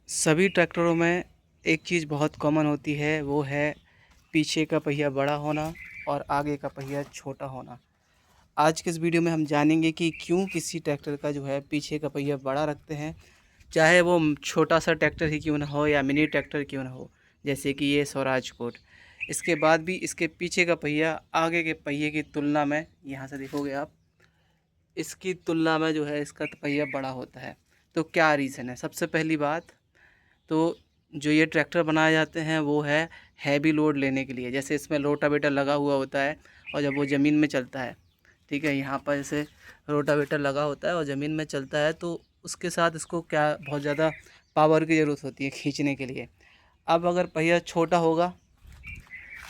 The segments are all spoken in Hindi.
सभी ट्रैक्टरों में एक चीज़ बहुत कॉमन होती है, वो है पीछे का पहिया बड़ा होना और आगे का पहिया छोटा होना। आज के इस वीडियो में हम जानेंगे कि क्यों किसी ट्रैक्टर का जो है पीछे का पहिया बड़ा रखते हैं, चाहे वो छोटा सा ट्रैक्टर ही क्यों ना हो या मिनी ट्रैक्टर क्यों ना हो, जैसे कि ये स्वराज कोट। इसके बाद भी इसके पीछे का पहिया आगे के पहिए की तुलना में, यहाँ से देखोगे आप, इसकी तुलना में जो है इसका पहिया बड़ा होता है। तो क्या रीज़न है? सबसे पहली बात तो जो ये ट्रैक्टर बनाए जाते हैं वो है हैवी लोड लेने के लिए। जैसे इसमें रोटावेटर लगा हुआ होता है और जब वो ज़मीन में चलता है, ठीक है, यहाँ पर जैसे रोटावेटर लगा होता है और ज़मीन में चलता है, तो उसके साथ इसको क्या बहुत ज़्यादा पावर की ज़रूरत होती है खींचने के लिए। अब अगर पहिया छोटा होगा,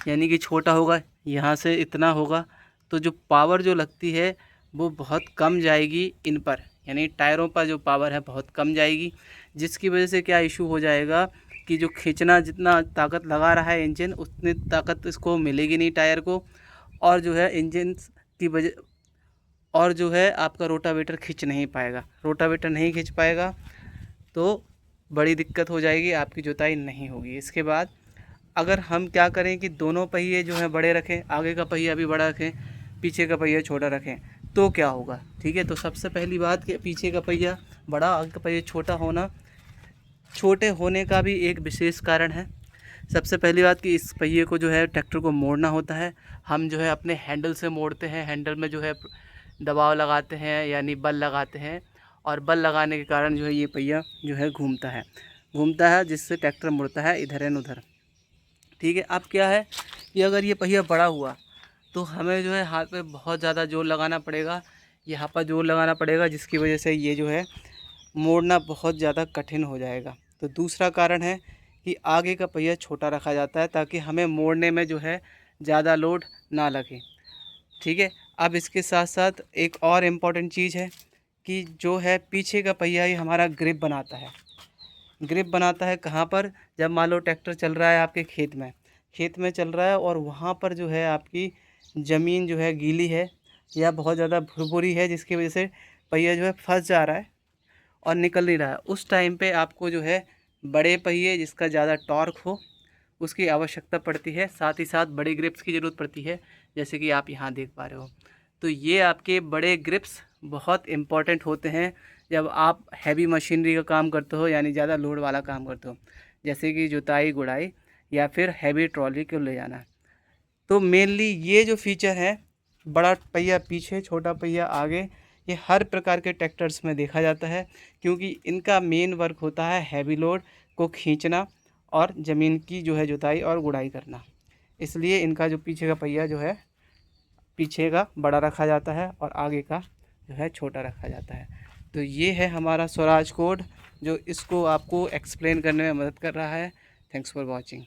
यानी कि छोटा होगा, यहाँ से इतना होगा, तो जो पावर जो लगती है वो बहुत कम जाएगी इन पर, यानी टायरों पर जो पावर है बहुत कम जाएगी, जिसकी वजह से क्या इशू हो जाएगा कि जो खींचना जितना ताकत लगा रहा है इंजन, उतनी ताकत इसको मिलेगी नहीं टायर को, और जो है इंजन की वजह, और जो है आपका रोटावेटर खींच नहीं पाएगा। रोटावेटर नहीं खींच पाएगा तो बड़ी दिक्कत हो जाएगी, आपकी जुताई नहीं होगी। इसके बाद अगर हम क्या करें कि दोनों पहिए जो हैं बड़े रखें, आगे का पहिया भी बड़ा रखें, पीछे का पहिया छोटा रखें, तो क्या होगा? ठीक है, तो सबसे पहली बात कि पीछे का पहिया बड़ा, आगे का पहिया छोटा होना, छोटे होने का भी एक विशेष कारण है। सबसे पहली बात कि इस पहिए को जो है ट्रैक्टर को मोड़ना होता है। हम जो है अपने हैंडल से मोड़ते हैं, हैंडल में जो है दबाव लगाते हैं, यानी बल लगाते हैं, और बल लगाने के कारण जो है ये पहिया जो है घूमता है, जिससे ट्रैक्टर मुड़ता है इधर एंड उधर। ठीक है, अब क्या है कि अगर ये पहिया बड़ा हुआ तो हमें जो है हाथ पे बहुत ज़्यादा जोर लगाना पड़ेगा, यहाँ पर जोर लगाना पड़ेगा, जिसकी वजह से ये जो है मोड़ना बहुत ज़्यादा कठिन हो जाएगा। तो दूसरा कारण है कि आगे का पहिया छोटा रखा जाता है ताकि हमें मोड़ने में जो है ज़्यादा लोड ना लगे। ठीक है, अब इसके साथ साथ एक और इम्पॉर्टेंट चीज़ है कि जो है पीछे का पहिया ही हमारा ग्रिप बनाता है। ग्रिप बनाता है कहाँ पर? जब मान लो ट्रैक्टर चल रहा है आपके खेत में चल रहा है और वहाँ पर जो है आपकी ज़मीन जो है गीली है या बहुत ज़्यादा भुरभुरी है, जिसकी वजह से पहिया जो है फंस जा रहा है और निकल नहीं रहा है। उस टाइम पे आपको जो है बड़े पहिए जिसका ज़्यादा टॉर्क हो उसकी आवश्यकता पड़ती है, साथ ही साथ बड़े ग्रिप्स की ज़रूरत पड़ती है, जैसे कि आप यहाँ देख पा रहे हो। तो ये आपके बड़े ग्रिप्स बहुत इम्पॉर्टेंट होते हैं जब आप हैवी मशीनरी का काम करते हो, यानी ज़्यादा लोड वाला काम करते हो, जैसे कि जुताई गुड़ाई या फिर हैवी ट्रॉली को ले जाना। तो मेनली ये जो फीचर है, बड़ा पहिया पीछे छोटा पहिया आगे, ये हर प्रकार के ट्रैक्टर्स में देखा जाता है, क्योंकि इनका मेन वर्क होता है हैवी लोड को खींचना और ज़मीन की जो है जुताई और गुड़ाई करना। इसलिए इनका जो पीछे का पहिया जो है पीछे का बड़ा रखा जाता है और आगे का जो है छोटा रखा जाता है। तो ये है हमारा स्वराज कोड, जो इसको आपको एक्सप्लेन करने में मदद कर रहा है। Thanks for watching.